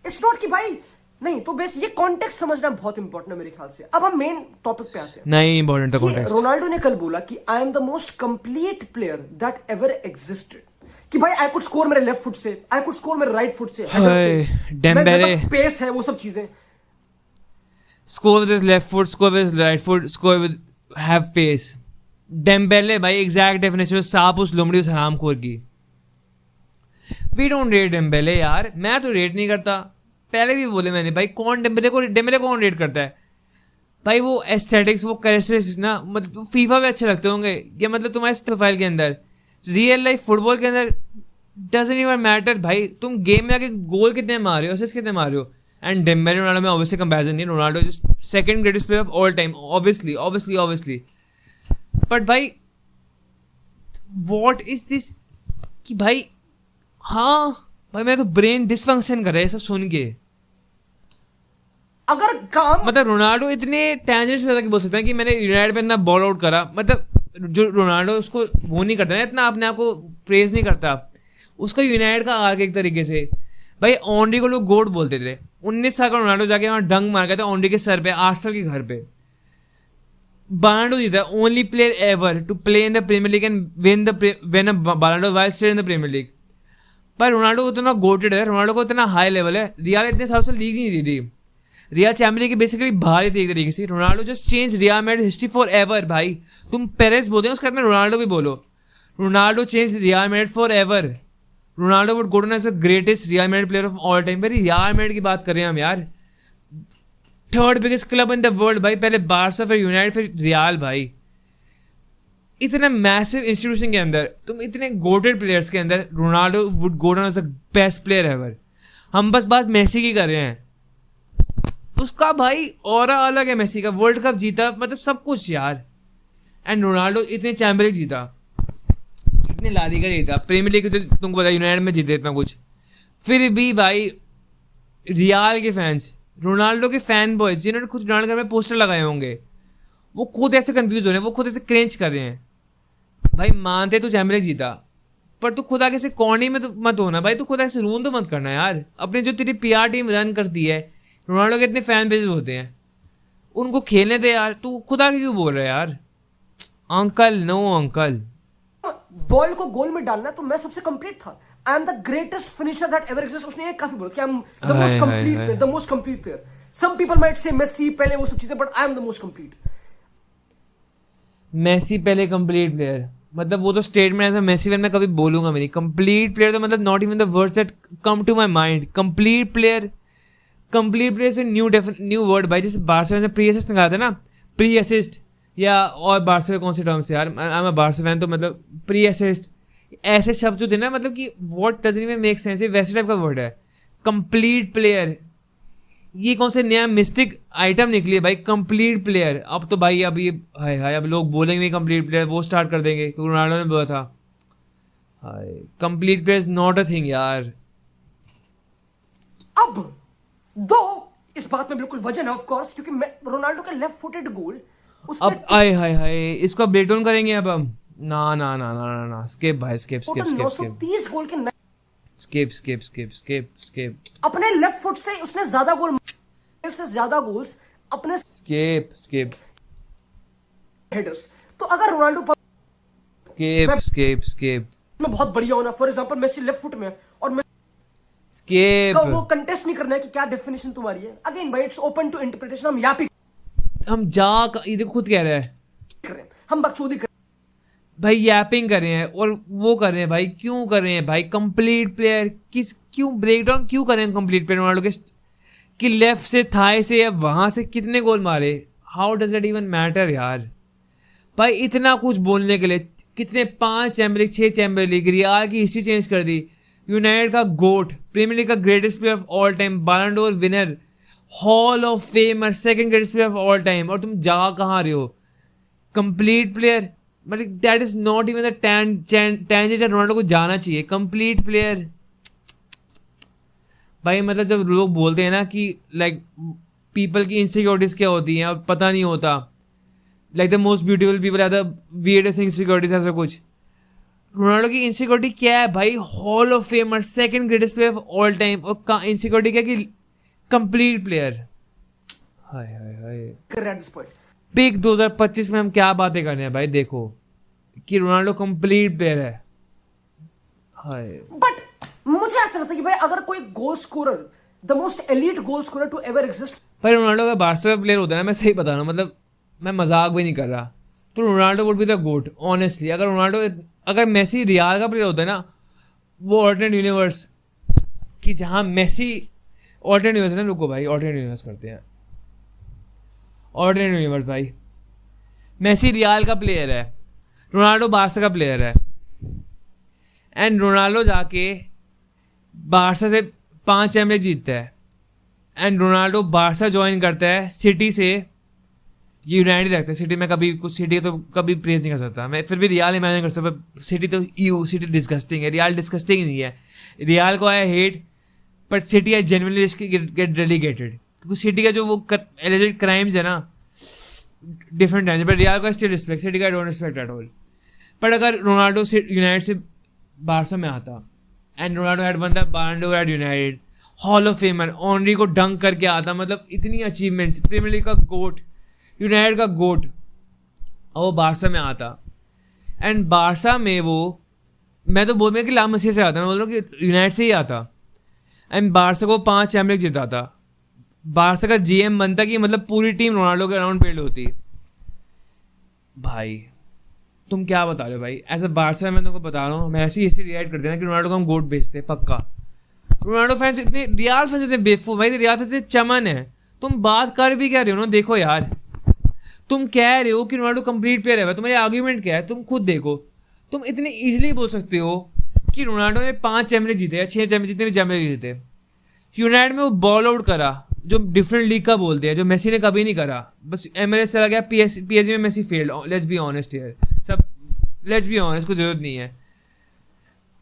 इट्स नॉट कि भाई नहीं, तो बेस ये कॉन्टेक्स्ट समझना बहुत इंपॉर्टेंट है मेरे ख्याल से। अब हम मेन टॉपिक पे आते हैं। नहीं इंपॉर्टेंट था कॉन्टेक्स्ट। रोनाल्डो ने कल बोला कि I am the most complete player that ever existed, कि भाई आई कुड स्कोर मेरे लेफ्ट फुट से, आई कुड स्कोर मेरे राइट फुट से, डेम्बेले स्पेस है, वो सब चीजें। score with his left foot, score with his right foot, score with have pace. Dembele भाई exact definition सांप उस लोमड़ी उस हरामखोर की. We don't rate Dembele यार, मैं तो रेट नहीं करता. पहले भी बोले मैंने भाई कौन डेम्बेले कौन रेट करता है भाई. वो एस्थेटिक्स वो कैरेक्टरिस्टिक्स ना मतलब फीफा में अच्छे लगते होंगे या मतलब तुम्हारे प्रोफाइल के अंदर. रियल लाइफ फुटबॉल के अंदर डजंट इवन मैटर भाई. तुम गेम में आके गोल कितने मार रहे हो, असिस्ट कितने मार रहे हो. एंड डेम्बेले रोनाल्डो में ऑब्वियसली कंपैरिजन नहीं. Ronaldo is second greatest player of all time obviously. But भाई व्हाट इज दिस कि भाई हाँ भाई मैं तो ब्रेन डिसफंक्शन कर रहा है सब सुन के. अगर काम मतलब रोनाल्डो इतने टेंजेंट्स में बोल सकते हैं कि मैंने यूनाइटेड पे इतना बॉल आउट करा. मतलब जो रोनाल्डो उसको वो नहीं करता ना, इतना अपने आप को प्रेज नहीं करता. उसका यूनाइटेड का आर्क एक तरीके से भाई. ऑनरी को लोग गोड बोलते थे. 19 साल का रोनाल्डो जाके वहाँ डंग मार गया था ऑनरी के सर पे आर्सेनल के घर पे. बालांडो जीता only player ever to play in the Premier League and win a Ballon d'Or while stayed in the Premier League. पर रोनाल्डो उतना गोटेड है, रोनाल्डो को इतना हाई लेवल है. रियाल इतने सालों से लीग नहीं दी थी. रियाल चैंपियन लीग की बेसिकली बाहर ही थी एक तरीके से. Ronaldo just change Real Madrid history for ever भाई. तुम पेरेस बोलते हो उसके बाद में रोनाल्डो भी बोलो. Ronaldo change Real Madrid forever. Ronaldo would go to as the greatest Real Madrid player of all time. भाई रियाल मैड्रिड की बात कर रहे हैं हम यार. Third biggest club in the world भाई. पहले बार्सा फिर यूनाइटेड फिर रियाल भाई. इतना मैसिव इंस्टीट्यूशन के अंदर तुम इतने गोटेड प्लेयर्स के अंदर Ronaldo would go down as the best player ever. हम बस बात मेसी की कर रहे हैं. उसका भाई ऑरा अलग है मेसी का. वर्ल्ड कप जीता मतलब सब कुछ यार. एंड रोनाल्डो इतने चैंपियन लीग जीता, इतने ला लीगा जीता, प्रीमियर लीग तो तुमको पता यूनाइटेड में जीते इतना कुछ. फिर भी भाई रियाल के फैंस, रोनाल्डो के फैन बॉयज जिन्होंने खुद रोनाल्डो में पोस्टर लगाए होंगे, वो खुद ऐसे कंफ्यूज हो रहे हैं, वो खुद ऐसे क्रेंच कर रहे हैं. भाई मानते तू चैंपियन लीग जीता पर तू खुद आगे से कॉर्नी में तो मत होना भाई. तू खुद ऐसे रून तो मत करना यार. अपने जो तेरी पीआर टीम रन करती है, रोनाल्डो के इतने फैन बेसेस होते हैं, उनको खेलने दे यार. तू खुद आगे क्यों बोल रहा है यार. Uncle no uncle. बॉल को गोल में डालना तो मैं सबसे कंप्लीट था. I am the greatest finisher that ever exist. उसने ये काफी बोला कि I am the most complete player. Some people might say Messi पहले वो सब चीजें, but I am the most complete. Messi पहले कंप्लीट प्लेयर मतलब वो तो स्टेटमेंट ऐसा मेसी मैं कभी बोलूंगा मेरी. कंप्लीट प्लेयर तो मतलब not even the words that come to my mind. Complete player से न्यू वर्ड भाई. जैसे बार्सा में प्री असिस्ट निकाला था ना, प्री असिस्ट या और बार्सा के कौन से टर्म्स यार, I am a Barca fan तो मतलब प्री असिस्ट ऐसे शब्द जो थे ना मतलब कि what doesn't even make sense. वैसे टाइप का वर्ड है कंप्लीट प्लेयर. ये कौन से नया मिस्टिक आइटम निकली है भाई कंप्लीट प्लेयर. अब तो भाई अब ये हाय अब लोग बोलेंगे कंप्लीट प्लेयर, वो स्टार्ट कर देंगे क्योंकि रोनाल्डो ने बोला था. High complete player is not a thing यार. अब दो इस बात में बिल्कुल वजन है ऑफ कोर्स, क्योंकि रोनाल्डो का लेफ्ट फुटेड गोल अब हाय इसको ब्रेक डाउन करेंगे अब हम. ना स्किप भाई स्किप 930 गोल के स्किप अपने लेफ्ट फुट से उसने ज्यादा गोल से ज्यादा गोल्स अपने स्किप हेडर्स. तो अगर रोनाल्डो स्किप में बहुत बढ़िया होना, for example Messi left foot में है और स्किप वो कंटेस्ट नहीं करना है कि क्या डेफिनेशन तुम्हारी है. अगेन भाई इट्स ओपन टू इंटरप्रिटेशन. हम यहाँ पे हम ये खुद कह रहे हैं कर रहे हैं, हम बकचोदी कर भाई यैपिंग कर रहे हैं और वो कर रहे हैं भाई. क्यों कर रहे हैं भाई कंप्लीट प्लेयर क्यों ब्रेक डाउन क्यों कर रहे हैं कंप्लीट प्लेयर रोनाल्डो के कि लेफ्ट से थाई से या वहां से कितने गोल मारे. How does it even matter यार भाई. इतना कुछ बोलने के लिए कितने 5 champion league 6 champion league, Real की हिस्ट्री चेंज कर दी, यूनाइटेड का गोट, प्रीमियर लीग का greatest player of all time, Ballon d'Or winner, hall of famer, second greatest player of all time, और तुम जा कहाँ रहे हो कंप्लीट प्लेयर. मतलब that is not even the tangent Ronaldo को जाना चाहिए कंप्लीट प्लेयर. भाई मतलब जब लोग बोलते हैं ना कि लाइक पीपल की इनसिक्योरिटीज क्या होती हैं और पता नहीं होता, like the most beautiful people are the weirdest insecurities, ऐसा कुछ. रोनाल्डो की इनसिक्योरिटी क्या है भाई? Hall of famer, second greatest player of all time, और इनसिक्योरिटी क्या कि कंप्लीट प्लेयर. हाय हाय हाय बिग 2025 में हम क्या बातें कर रहे हैं भाई. देखो कि रोनाल्डो कंप्लीट प्लेयर है. हाय बट मुझे ऐसा लगता है कि भाई अगर कोई goal scorer the most elite goal scorer to ever exist. भाई रोनाल्डो का बार्सा का प्लेयर होता है ना, मैं सही बता रहा हूँ, मतलब मैं मजाक भी नहीं कर रहा, तो Ronaldo would be the GOAT honestly. अगर मेसी रियाल का प्लेयर होता है ना, वो ऑल्टरनेट यूनिवर्स कि जहाँ मेसी ऑल्टरनेट यूनिवर्स है ना, रुको भाई ऑल्टरनेट यूनिवर्स करते हैं, ऑल्टरनेट यूनिवर्स भाई, मेसी रियाल का प्लेयर है, रोनाल्डो बार्सा का प्लेयर है, एंड रोनाल्डो जाके बार्सा से 5 चैंपियनशिप जीतता है, एंड रोनाल्डो बार्सा ज्वाइन करता है सिटी से, ये यूनाइटेड रखता है सिटी में, सिटी तो कभी प्रेज नहीं कर सकता मैं, फिर भी रियाल इमेजिन कर सकता, सिटी तो सिटी डिस्गस्टिंग है, रियाल डिस्गस्टिंग नहीं है, रियाल को आया hate, but City I genuinely get relegated, क्योंकि सिटी का जो वो एलिजेड क्राइम्स है ना डिफरेंट है, बट रियाल का स्टिल रिस्पेक्ट, सिटी का don't respect at all. But अगर रोनाल्डो से यूनाइटेड से बार्सा में आता, and Ronaldo had won the Ballon d'Or at United, hall of famer, Henry को डंक करके आता, मतलब इतनी अचीवमेंट्स, प्रीमियर लीग का गोट, यूनाइटेड का गोट, और वो बार्सा में आता, एंड बार्सा में वो, मैं तो बोल रहा कि ला मसीह से आता, मैं बोल रहा हूँ कि यूनाइटेड से ही आता, एंड बार्सा को 5 चैंपियनशिप जिताता, बार्सा का जीएम बनता कि मतलब पूरी टीम रोनाल्डो के अराउंड बिल्ड होती। भाई तुम क्या बता रहे हो भाई, एज अ बार्सा मैं तुमको बता रहा हूँ, मैं ऐसे ही रिएक्ट कर देना कि रोनाल्डो को हम गोट बेचते पक्का। रोनाल्डो फैंस इतने, रियाल फैंस इतने बेवकूफ भाई, रियाल फैंस इतने चमन है, तुम बात कर भी क्या रहे हो ना, देखो यार तुम कह रहे हो कि रोनाल्डो कंप्लीट प्लेयर है, तुम्हारे आर्ग्यूमेंट क्या है, तुम खुद देखो, तुम इतने ईजिली बोल सकते हो कि रोनाल्डो ने 5 चैंपियन जीते या 6 चैंपियन, जितने भी चैंपियन जीते, यूनाइटेड में वो बॉल आउट करा जो डिफरेंट लीग का बोलते हैं, जो मेसी ने कभी नहीं करा, बस MLS चला गया, PSG में Messi failed, let's be honest here, सब लेट्स बी ऑनेस्ट, कोई जरूरत नहीं है,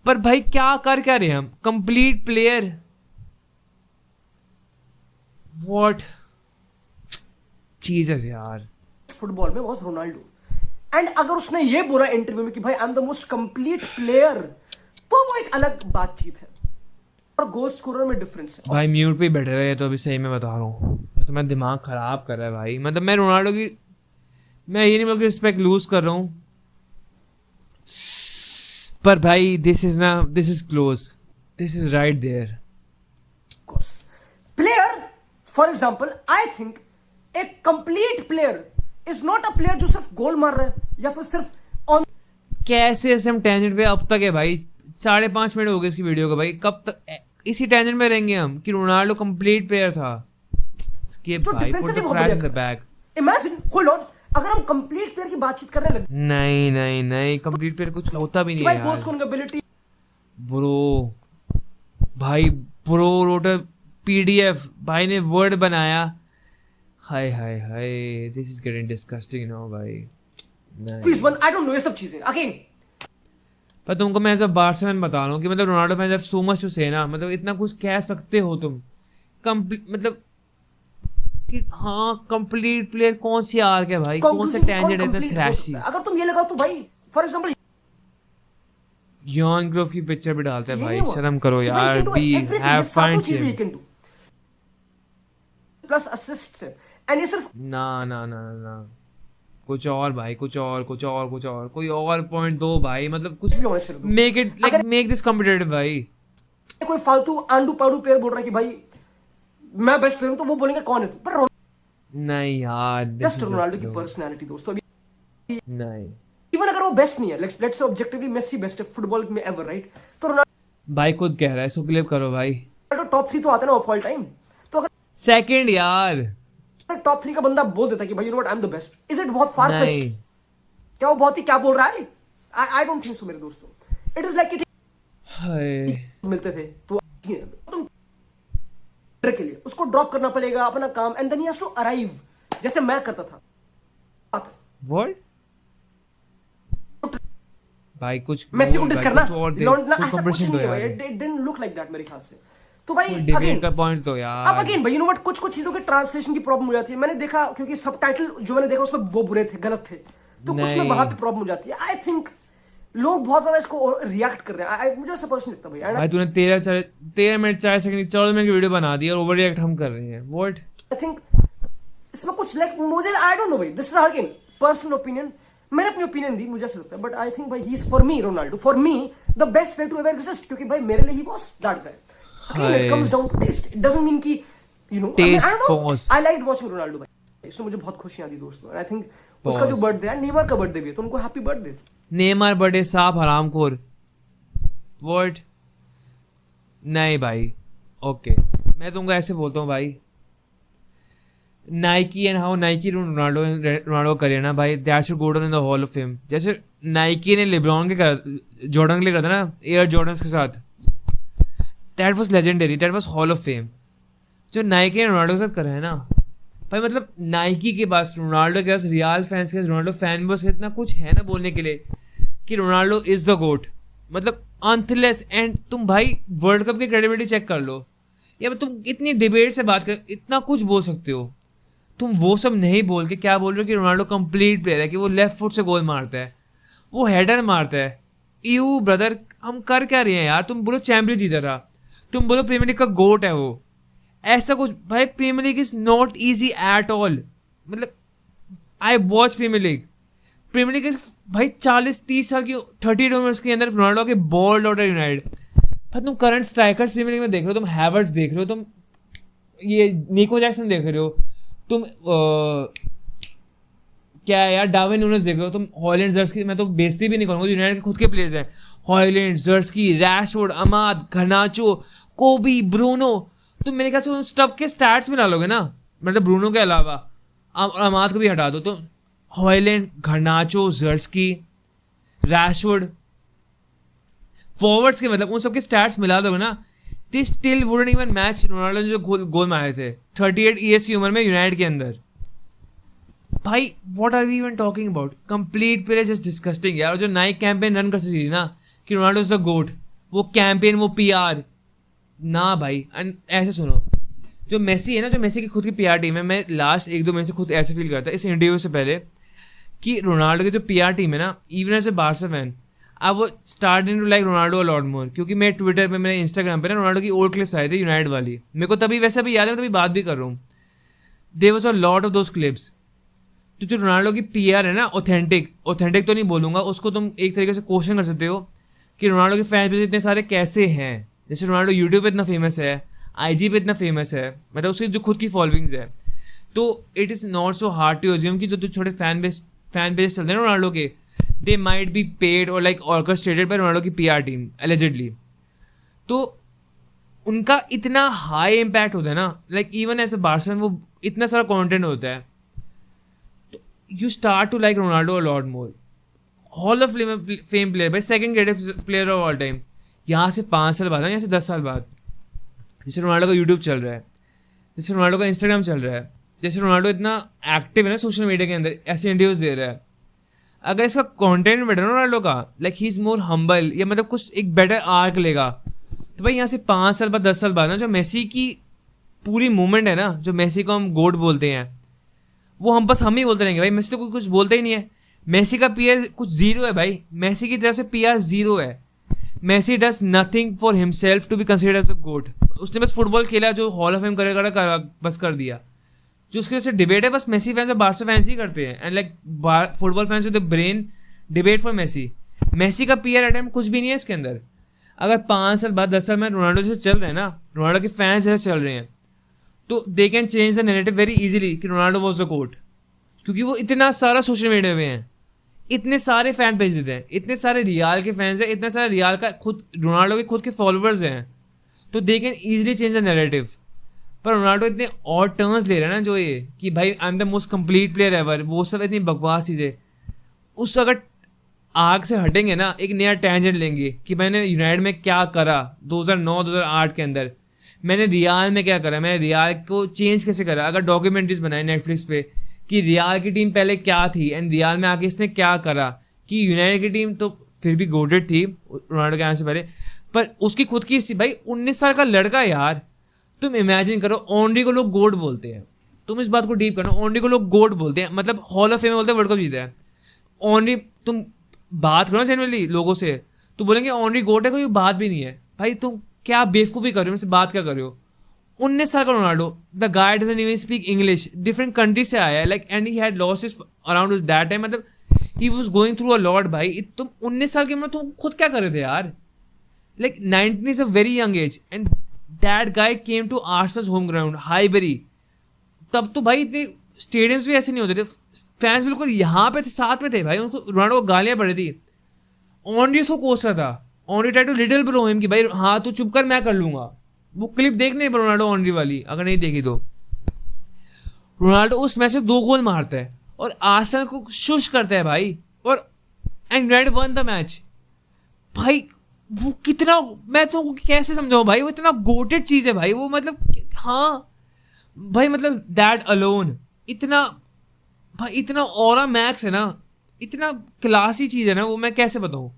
पर भाई क्या रहे हम, कंप्लीट प्लेयर, व्हाट चीज है यार। फुटबॉल में वॉज रोनाल्डो, एंड अगर उसने ये बोला इंटरव्यू में कि भाई आई am the most complete player, तो वो एक अलग बातचीत है, और गोल स्कोरर में डिफरेंस है। भाई म्यूट पे ही बैठे रहे तो अभी सही में बता रहा हूँ, तो मैं दिमाग खराब कर रहा है भाई, मतलब मैं रोनाल्डो की, मैं ये नहीं बोल के रिस्पेक्ट लूज कर रहा हूँ, पर भाई this is close, this is right there. Course player, for example I think a complete player is not a player जो सिर्फ गोल मार रहा है या फिर सिर्फ ऑन। कैसे ऐसे हम टेंजेंट पे अब तक है भाई, 5.5 मिनट हो गए इसकी वीडियो का भाई, कब तक इसी टेंजेंट में रहेंगे हम कि रोनाल्डो कंप्लीट प्लेयर था। स्किप भाई, put the flash in the bag. Imagine, hold on, अगर हम कंप्लीट प्लेयर की बातचीत करने लगे, नहीं कंप्लीट प्लेयर कुछ होता भी नहीं है भाई, गोल स्कोरिंग एबिलिटी, ब्रो भाई, प्रो रोटर PDF भाई ने वर्ड बनाया, hi this is getting disgusting now भाई। फीस वन, आई डोंट नो ये सब चीजें अगेन, पर तुमको मैं जब बार्सिलोना बता रहा हूँ कि मतलब रोनाल्डो फैंस जब सो मच टू से ना, मतलब इतना कुछ कह सकते हो तुम, मतलब कि हाँ कंप्लीट प्लेयर कौन सी आर्क है भाई, कौन सा टेंजेंट है इतना थ्रैशी। अगर तुम ये लगाओ तो भाई फॉर एग्जांपल यॉन ग्रोव की पिक्चर भी डालते हैं भाई, शर्म करो यार, be have fun chill, plus assist and ये सिर्फ ना कुछ और भाई, कुछ और कोई और पॉइंट दो भाई, मतलब कुछ भी ऑनेस्ट करो, मेक दिस कॉम्पिटिटिव भाई। कोई फालतू आंडू पाडू प्लेयर बोल रहा है कि भाई मैं बेस्ट प्लेयर हूं, तो वो बोलेंगे कौन है तू, पर नहीं यार, जस्ट रोनाल्डो की पर्सनालिटी दोस्तों, अभी नहीं, इवन अगर वो बेस्ट नहीं है, let's say objectively Messi best है फुटबॉल में एवर, राइट, तो भाई खुद कह रहा है, सो क्लिप करो भाई, रोनाल्डो टॉप 3 तो आता है ना ऑफ ऑल टाइम, तो अगर सेकंड यार टॉप 3 का बंदा बोल देता कि भाई you know what, I am the best, is it बहुत फार नहीं, क्या वो बहुत ही क्या बोल रहा है, आई डोंट थिंक सो मेरे दोस्तों, इट इज लाइक हाय मिलते थे तो तुम के लिए उसको ड्रॉप करना पड़ेगा अपना काम, and then he has to arrive, जैसे मैं करता था। व्हाट भाई, कुछ मेसी को डिस करना, कुछ ऐसा कुछ कंपटीशन नहीं तो है भाई, यार, it didn't look like that मेरे ख्याल से, तो भाई डिबेट का पॉइंट तो यार, अब अगेन भाई यू नो व्हाट, कुछ चीजों के ट्रांसलेशन की प्रॉब्लम हो जाती है, मैंने देखा क्योंकि सबटाइटल जो मैंने देखा उसमें वो बुरे थे, गलत थे, तो कुछ में वहां पे प्रॉब्लम हो जाती है। आई थिंक लोग बहुत ज्यादा इसको रिएक्ट कर रहे हैं, मुझे ऐसा पर्सनली लगता है भाई तूने 13 मिनट 4 सेकंड 14 मिनट की वीडियो बना दी और ओवर रिएक्ट हम कर रहे हैं, व्हाट। आई थिंक इसमें कुछ लाइक मुझे आई डोंट नो भाई, this is again personal opinion, मैंने अपनी ओपिनियन दी, मुझे ऐसा लगता है, बट आई थिंक भाई he is for me Ronaldo, for me the best player to ever exist, क्योंकि भाई मेरे लिए he was that guy. Again, it comes down to taste. It doesn't mean कि you know. Taste, I don't know. pause. I liked watching Ronaldo भाई. इसने मुझे बहुत खुशियां दी दोस्तों. And I think उसका जो बर्थडे है, नेमार का बर्थडे भी है, तो उनको हैप्पी बर्थडे. नेमार बर्थडे साफ हरामखोर. What? नहीं भाई. ओके मैं तुमको ऐसे बोलता हूँ भाई. Nike and how Nike Ronaldo करे ना भाई, that should go down in the hall of fame. जैसे नाइकी ने लेब्रॉन के जॉर्डन के लिए करा था ना, एयर जॉर्डन्स के साथ, that was legendary, that was hall of fame. जो नाइकी ने रोनाल्डो के साथ करा है ना भाई, मतलब नाइकी के पास, रोनाल्डो के पास, रियल फैंस के पास, रोनाल्डो फैन बॉस के इतना कुछ है ना बोलने के लिए कि रोनाल्डो इज द गोट. मतलब अनथलेस. एंड तुम भाई वर्ल्ड कप की क्रेडिबिलिटी चेक कर लो, या तुम इतनी डिबेट से बात कर, इतना कुछ बोल सकते हो, तुम वो सब नहीं बोल के क्या बोल रहे हो कि रोनाल्डो कंप्लीट प्लेयर है, कि वो लेफ्ट फुट से गोल मारता है, वो हेडर मारता है. यू ब्रदर, हम कर क्या रहे हैं यार? तुम बोलो चैंपियन जीता था, तुम बोलो प्रीमियर लीग का गोट है वो. ऐसा कुछ भाई, Premier League is not easy at all. मतलब I watch Premier League is भाई 40-30 साल की 30 ओवर्स के अंदर रोनाल्डो के बॉल आउट यूनाइटेड. भाई तुम करंट स्ट्राइकर्स प्रीमियर लीग में देख रहे हो, तुम हैवर्ट्स देख रहे हो, तुम ये निको जैक्सन देख रहे हो, तुम क्या है यार, डार्विन न्यूनेस देख रहे हो, तुम हॉलैंड, जर्स्की, मैं तो बेइज्जती भी नहीं करूँगा, यूनाइटेड के खुद के प्लेयर्स हैं, हॉलैंड, जर्स्की, रैशफोर्ड, अमाद, घरनाचो, कोबी, ब्रूनो. तुम मेरे ख्याल से उन सब के स्टैट्स में डालोगे ना, मतलब ब्रूनो के अलावा अमाद को भी हटा दो, तो हॉलैंड, घरनाचो, जर्स्की, रैशफोर्ड, फॉरवर्ड्स के, मतलब उन सब के स्टैट्स मिला दोगे ना, they still wouldn't even match Ronaldo ने जो गोल मारे थे 38 ईयर्स की उम्र में यूनाइटेड के अंदर. भाई what are we even talking about? Complete player, just disgusting यार. और जो नाइक कैंपेन रन कर सकती थी ना कि रोनाल्डो इज द गोट, वो कैंपेन, वो पीआर ना भाई. एंड ऐसे सुनो, जो मेसी है ना, जो मेसी की खुद की पीआर टीम है, मैं लास्ट 1-2 महीने से खुद ऐसे फील करता इस इंटरव्यू से पहले कि रोनाल्डो की जो पीआर टीम है ना, even as a Barca fan, अब वो starting to like Ronaldo a lot more. क्योंकि मैं ट्विटर पे, मेरे इंस्टाग्राम पे ना रोनाल्डो की ओल्ड क्लिप्स आए थे यूनाइटेड वाली, मेरे को तभी वैसे भी याद है, मैं तभी बात भी कर रहा हूँ. There was a lot of those clips. तो जो रोनाल्डो की पीआर है ना, ऑथेंटिक तो नहीं बोलूँगा उसको, तुम एक तरीके से क्वेश्चन कर सकते हो कि रोनाल्डो के फैन पेज इतने सारे कैसे हैं. जैसे रोनाल्डो यूट्यूब पे इतना फेमस है, IG पे इतना फेमस है, मतलब उसकी जो खुद की फॉलोइंग्स है, तो it is not so hard to assume कि जो छोटे फैन पेज चलते हैं रोनाल्डो के, they might be paid or like orchestrated by Ronaldo की PR टीम allegedly. तो उनका इतना हाई इम्पैक्ट होता है ना, like even as a Barcelona वो इतना सारा कंटेंट होता है, तो you start to like Ronaldo a lot more. Hall of fame player भाई, second greatest player of all time. यहाँ से 5 साल बाद, यहाँ से 10 साल बाद, जैसे रोनाल्डो का यूट्यूब चल रहा है, जैसे रोनाल्डो का इंस्टाग्राम चल रहा है, जैसे रोनाल्डो इतना एक्टिव है ना सोशल मीडिया के अंदर, ऐसे इंटरव्यूज दे रहा है, अगर इसका कंटेंट बेटर रोनाल्डो का, like he is more humble, या मतलब कुछ एक बेटर आर्क लेगा, तो भाई यहाँ से 5 साल बाद 10 साल बाद ना, जो मेसी की पूरी मूवमेंट है ना, जो मेसी को हम गोड बोलते हैं, वो हम ही बोलते रहेंगे भाई. मेसी तो कुछ बोलता ही नहीं है. मेसी का पीआर कुछ जीरो है भाई, मेसी की तरफ से पीआर जीरो है. Messi does nothing for himself to be considered as a GOAT. उसने बस फुटबॉल खेला, जो हॉल ऑफ फेम करेगा बस कर दिया. जो उसके वजह से डिबेट है, बस मेसी फैंस और बार्सा फैंस ही करते हैं. And like football fans with the brain debate for Messi. Messi का पीआर अटेम्प्ट कुछ भी नहीं है इसके अंदर. अगर 5 साल बाद 10 साल में रोनाल्डो से चल रहे हैं ना, रोनाल्डो के फैंस जैसे चल रहे हैं, तो they can change the narrative very easily कि रोनाल्डो वॉज द गोट. क्योंकि वो इतना सारा सोशल मीडिया में है, इतने सारे फैन पेजेस हैं, इतने सारे रियाल के फैंस हैं, इतने सारे रियाल का खुद रोनाल्डो के खुद के फॉलोअर्स हैं, तो they can easily change the narrative. पर रोनाल्डो इतने और टर्न्स ले रहे हैं ना, जो ये कि भाई आई am the most complete player ever, वो सब इतनी बकवास चीज़ें. उस अगर आग से हटेंगे ना, एक नया टेंजेंट लेंगे कि मैंने यूनाइटेड में क्या करा 2009-2008 के अंदर, मैंने रियाल में क्या करा, मैंने रियाल को चेंज कैसे करा. अगर डॉक्यूमेंट्रीज बनाए नेटफ्लिक्स पे कि रियाल की टीम पहले क्या थी एंड रियाल में आके इसने क्या करा, कि यूनाइटेड की टीम तो फिर भी गोटेड थी रोनाल्डो के आने से पहले, पर उसकी खुद की भाई 19 साल का लड़का यार. तुम इमेजिन करो, ओनरी को लोग गोड बोलते हैं. तुम इस बात को डीप करो, ओनरी को लोग गोड बोलते हैं, मतलब हॉल ऑफ फेम बोलते हैं, वर्ल्ड कप जीता है ओनरी. तुम बात करो जनरली लोगों से, तो बोलेंगे ओनरी गोड है, कोई बात भी नहीं है. भाई तुम क्या बेवकूफ़ी कर रहे हो, मुझसे बात क्या कर रहे हो. 19 साल का Ronaldo, the guy doesn't even speak English, different country से आया है, like and he had lost his around उस दैट टाइम, मतलब he was going through a lot. भाई तुम 19 साल की उम्र तुम खुद क्या कर रहे थे यार. Like 19 is a very young age and that guy came to Arsenal home ground Highbury. तब तो भाई इतने स्टेडियम्स भी ऐसे नहीं होते थे, फैंस बिल्कुल यहाँ पे थे, साथ में थे भाई. उनको रोनाल्डो को गालियाँ पड़ रही थी. ऑनरी उसको कोस रहा था. Henry try to little bro him कि भाई हाँ तू चुप कर, मैं कर लूंगा. वो क्लिप देखने पर रोनाल्डो ऑनरी वाली, अगर नहीं देखी तो. रोनाल्डो उस मैच में 2 गोल मारता है और आर्सेनल को शुश करता है भाई. और and United one the match. भाई वो कितना, मैं तो कैसे समझाऊं भाई, वो इतना गोटेड चीज़ है भाई वो. मतलब हाँ भाई, मतलब दैट अलोन इतना भाई, इतना ऑरा मैक्स है ना, इतना क्लासी चीज़ है ना वो, मैं कैसे बताऊं.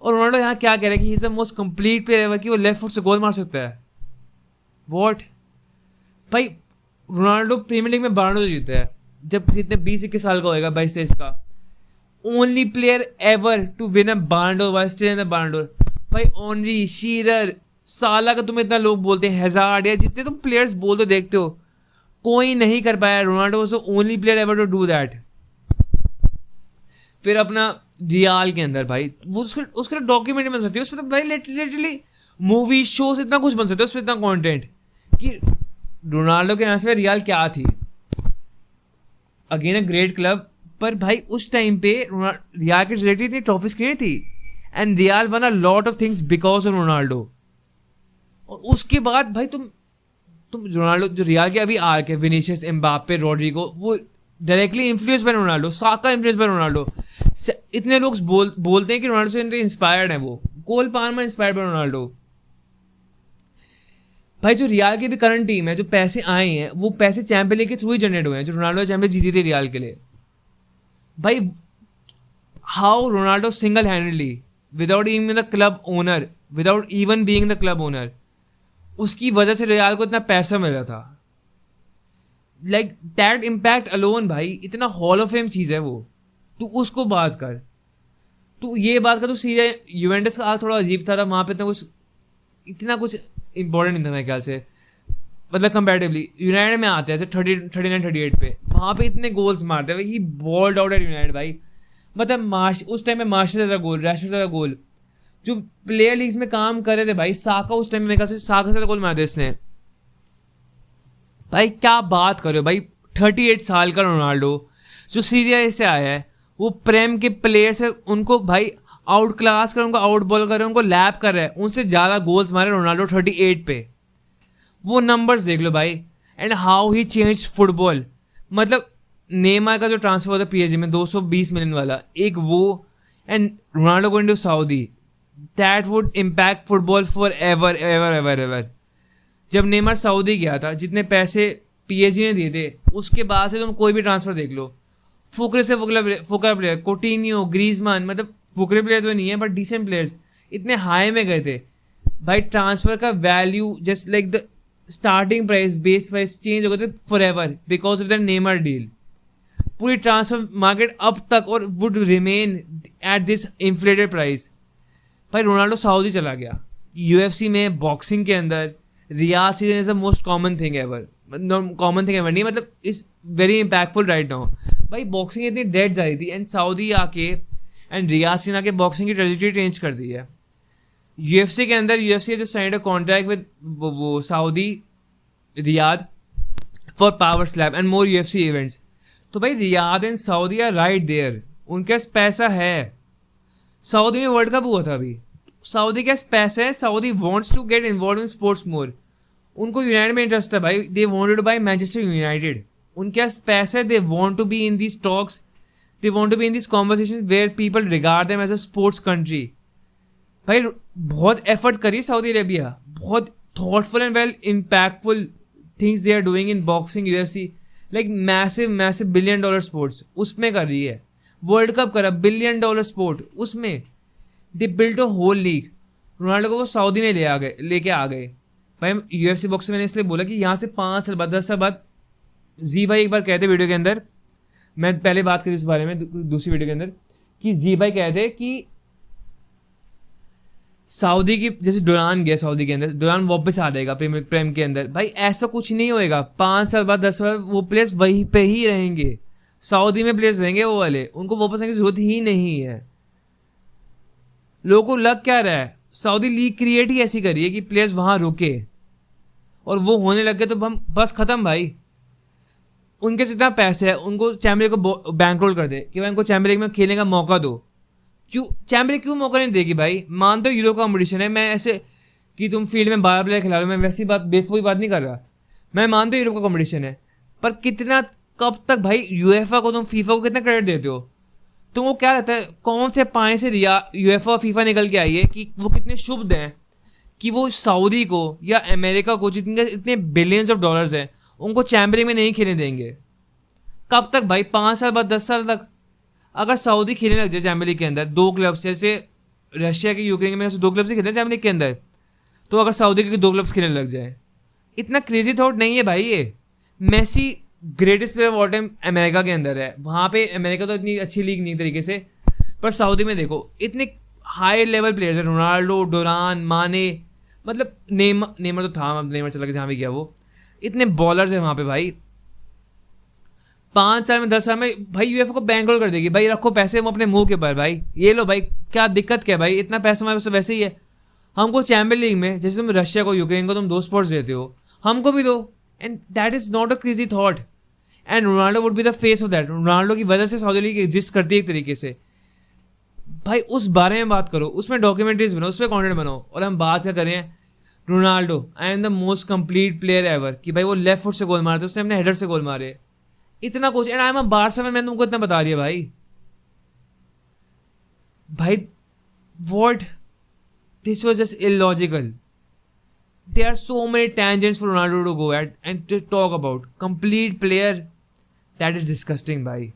और रोनाल्डो यहाँ क्या कह रहा है कि ही is the most complete player ever, कि वो लेफ्ट फुट से गोल मार सकता है. वॉट भाई, रोनाल्डो प्रीमियर लीग में बारडो जीता है जब जितने 20-21 साल का होएगा, 22-23 का. Only player ever to win a Ballon d'Or while still in the Ballon d'Or. भाई ऑनरी, शीरर, साला का तुम इतना लोग बोलते हैं, हैजार्ड या जितने तुम प्लेयर्स बोल दो देखते हो, कोई नहीं कर पाया. Ronaldo was the only player ever to do that. फिर अपना रियाल के अंदर भाई वो उसके डॉक्यूमेंट्री बन सकती है, उसमें तो भाई लिटरली मूवी शोज इतना कुछ बन सकता है उसमें, इतना कंटेंट कि रोनाल्डो के यहाँ से रियाल क्या थी. अगेन अ ग्रेट क्लब, पर भाई उस टाइम पे रियाल के रिलेटेड इतनी ट्रॉफीज की नहीं थी. And Real won a lot of things because of Ronaldo. और उसके बाद भाई तुम रोनाल्डो जो रियाल के अभी आर के विनीशियस, एम्बाप्पे, रोड्रिगो, वो directly influence by Ronaldo. Saka influence by Ronaldo. इतने लोग बोलते हैं कि रोनाल्डो से इंस्पायर्ड है वो. कोल पाल्मर इंस्पायर्ड बाय रोनाल्डो. भाई जो रियाल की भी करंट टीम है, जो पैसे आए हैं वो पैसे चैंपियन लीग के थ्रू ही जनरेट हुए हैं, जो रोनाल्डो चैंपियन जीती थी रियाल के लिए. भाई how Ronaldo single handedly without even the club owner, without even being the club owner, उसकी वजह से रियाल को इतना पैसा मिला था. लाइक दैट इम्पैक्ट अलोन भाई, इतना हॉल ऑफ फेम चीज़ है वो. तू उसको बात कर, तू ये बात कर. तू सीधे यूवेंटस का आग थोड़ा अजीब था वहाँ पे, इतना कुछ इंपॉर्टेंट नहीं था मेरे ख्याल से. मतलब कंपैरेटिवली यूनाइटेड में आते हैं ऐसे 39-38 पे, वहाँ पे इतने गोल्स मारते हैं. ही बॉल्ड आउट एट यूनाइटेड भाई. मतलब उस टाइम में मार्शल ज़्यादा गोल, रैशफोर्ड ज़्यादा गोल. जो प्लेयर लीग्स में काम कर रहे थे भाई, साका उस टाइम में मेरे ख्याल से साका से ज़्यादा गोल मारते इसने. भाई क्या बात कर रहे हो भाई. 38 साल का रोनाल्डो जो सीरिया से आया है, वो प्रेम के प्लेयर से उनको भाई आउट क्लास कर, उनको आउट बॉल कर रहे हैं, उनको लैप कर रहा है. उनसे ज़्यादा गोल्स मारे रोनाल्डो 38 पे. वो नंबर्स देख लो भाई. And how he change football. मतलब नेमार का जो ट्रांसफर होता है पीएसजी में 220 मिलियन वाला, एक वो, and Ronaldo going to Saudi, that would impact football for ever ever ever ever. जब नेमार सऊदी गया था, जितने पैसे पीएसजी ने दिए थे, उसके बाद से तुम कोई भी ट्रांसफर देख लो, फुकरे से फुकरा प्लेयर, कोटिन्यो, ग्रीजमान, मतलब फुकरे प्लेयर तो नहीं है बट डिसेंट प्लेयर्स इतने हाई में गए थे भाई. ट्रांसफर का value just like the starting price, base price change हो गए थे for ever because of the Neymar deal. पूरी ट्रांसफर मार्केट अब तक और would remain at this inflated price. भाई रोनाल्डो सऊदी चला गया. यूएफसी में, बॉक्सिंग के अंदर Riyadh season is the most common thing ever. Common thing ever नहीं, मतलब is very impactful right now. भाई बॉक्सिंग इतनी डेड जा रही थी एंड सऊदी आके एंड रियाल सीजन आके बॉक्सिंग की ट्रेजेक्टरी चेंज कर दी है. यूएफसी के अंदर यूएफसी जो साइंड अ कॉन्ट्रैक्ट विद वो Saudi Riyadh for power slam and more UFC events. तो भाई Riyadh and Saudi are right there. उनके पास पैसा है. सऊदी में वर्ल्ड कप हुआ था अभी, सऊदी के पास पैसा है. Saudi wants to get involve in sports more. उनको यूनाइटेड में इंटरेस्ट है भाई. They wanted to buy Manchester United. उनके पास पैसा है. They want to be in these talks, they want to be in this conversation where people regard them as a sports country. भाई बहुत एफर्ट करिए सऊदी अरेबिया, बहुत thoughtful and well impactful things they are doing in boxing, UFC, like massive $1 billion sports उसमें कर रही है. World cup करा $1 billion sport, उसमें they built a whole league. Ronaldo को वो सऊदी में लेके आ गए भाई. यूएफसी बॉक्सिंग मैंने इसलिए बोला कि यहाँ से 5 साल बाद 10 साल बाद, जी भाई एक बार कहते वीडियो के अंदर, मैं पहले बात करी इस बारे में दूसरी वीडियो के अंदर, कि जी भाई कहते कि सऊदी की जैसे डुरान गया सऊदी के अंदर, डुरान वापस आ जाएगा प्रेम के अंदर. भाई ऐसा कुछ नहीं होएगा. 5 साल बाद 10 साल वो प्लेयर्स वहीं पे ही रहेंगे. सऊदी में प्लेयर्स रहेंगे वो वाले, उनको वापस आने की जरूरत ही नहीं है. लोगों को लग क्या रहा है, सऊदी लीग क्रिएट ही ऐसी करी है कि प्लेयर्स वहाँ रुके. और वो होने लग गए तो हम बस ख़त्म भाई। उनके से इतना पैसे है, उनको चैम्पियन लीग को बैंक रोल कर दे कि भाई उनको चैम्पियन लीग में खेलने का मौका दो। क्यों चैम्पियन लीग क्यों मौका नहीं देगी भाई? मानते हो यूरोप का कॉम्पिटिशन है, मैं ऐसे कि तुम फील्ड में 12 प्लेयर खिला लो, मैं वैसी बात बेवकूफ़ी बात नहीं कर रहा। मैं मानता हूँ यूरोप का कॉम्पिटिशन है, पर कितना कब तक भाई यूएफए को तुम फीफा को कितना क्रेडिट देते हो? तुमको क्या लगता है कौन से पाए से रिया यूएफए और फीफा निकल के आई है कि वो कितने शुभ हैं कि वो सऊदी को या अमेरिका को जितने इतने बिलियंस ऑफ डॉलर्स हैं उनको चैम्पियन लीग में नहीं खेलने देंगे? कब तक भाई? 5 साल बाद, 10 साल तक? अगर सऊदी खेलने लग जाए चैम्पियन लीग के अंदर 2 क्लब्स, जैसे रशिया के यूक्रेन में 2 क्लब्स ही खेलते हैं चैम्पियन लीग के अंदर, तो अगर सऊदी के 2 क्लब्स खेलने लग जाए, इतना क्रेजी थॉट नहीं है भाई ये। Messi greatest player of all time America के अंदर है, वहाँ पे अमेरिका तो इतनी अच्छी लीग नहीं तरीके से, पर सऊदी में देखो इतने हाई लेवल प्लेयर्स हैं, रोनाल्डो, डोरान, माने, मतलब नेमर तो था, नेमर चला के जहाँ भी गया वो, इतने बॉलर्स हैं वहाँ पे भाई। 5 साल में 10 साल में भाई यूएफए को बैंक रोल कर देगी भाई, रखो पैसे वो अपने मुंह के ऊपर भाई, ये लो भाई, क्या दिक्कत क्या है भाई? इतना पैसा हमारे पास तो वैसे ही है। हमको चैम्पियन लीग में जैसे तुम रशिया को, यूक्रेन को तुम 2 स्पॉट्स देते हो, हमको भी दो, and that is not a crazy thought. And Ronaldo would be the face of that. Ronaldo की वजह से सऊदी लीग एग्जिस्ट करती है एक तरीके से भाई। उस बारे में बात करो, उसमें डॉक्यूमेंट्रीज बनाओ, उस पर कॉन्टेंट बनाओ। और हम बात क्या करें, Ronaldo I am the most complete player ever, कि भाई वो लेफ्ट फुट से गोल मारते, उसने अपने हेडर से गोल मारे, इतना कुछ। And I am a Barça में, मैंने तुमको इतना बता दिया भाई। What, this was just illogical. There are so many tangents for Ronaldo to go at and to talk about. Complete player, that is disgusting, भाई।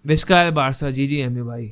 विस्कार बारसा, जी भाई।